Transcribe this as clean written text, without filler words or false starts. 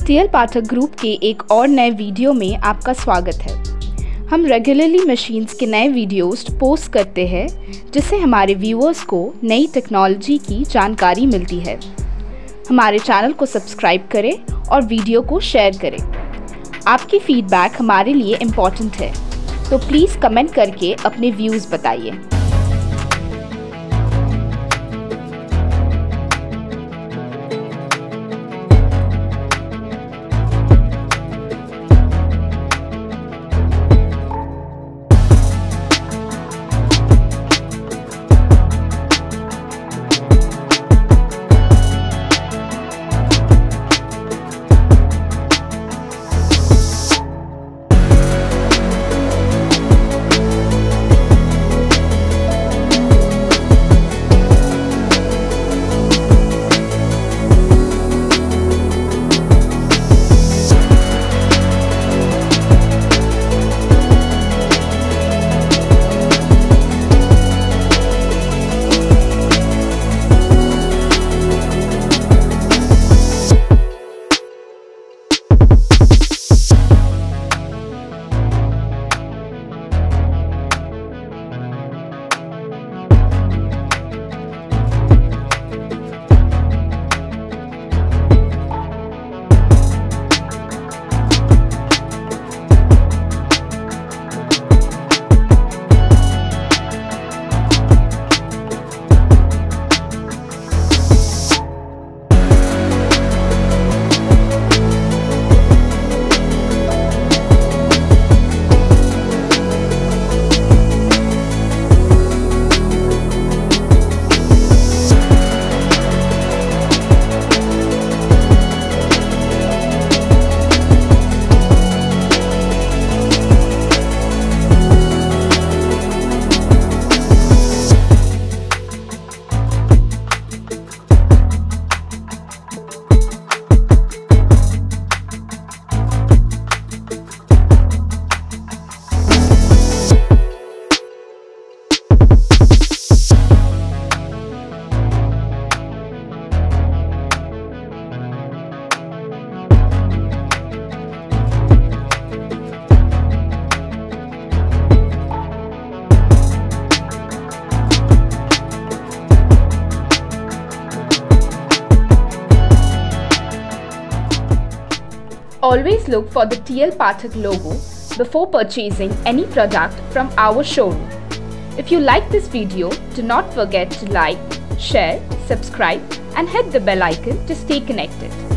TL पाठक group के एक और नए वीडियो में आपका स्वागत है। हम रेगुलरली मशीन्स के नए वीडियोस पोस्ट करते हैं जिससे हमारे व्यूअर्स को नई टेक्नोलॉजी की जानकारी मिलती है। हमारे चैनल को सब्सक्राइब करें और वीडियो को शेयर करें। आपकी फीडबैक हमारे लिए इम्पॉर्टेंट है, तो प्लीज़ कमेंट करके अपने व्यूज़ बताइए। Always look for the TL PATHAK logo before purchasing any product from our showroom. If you like this video, do not forget to like, share, subscribe and hit the bell icon to stay connected.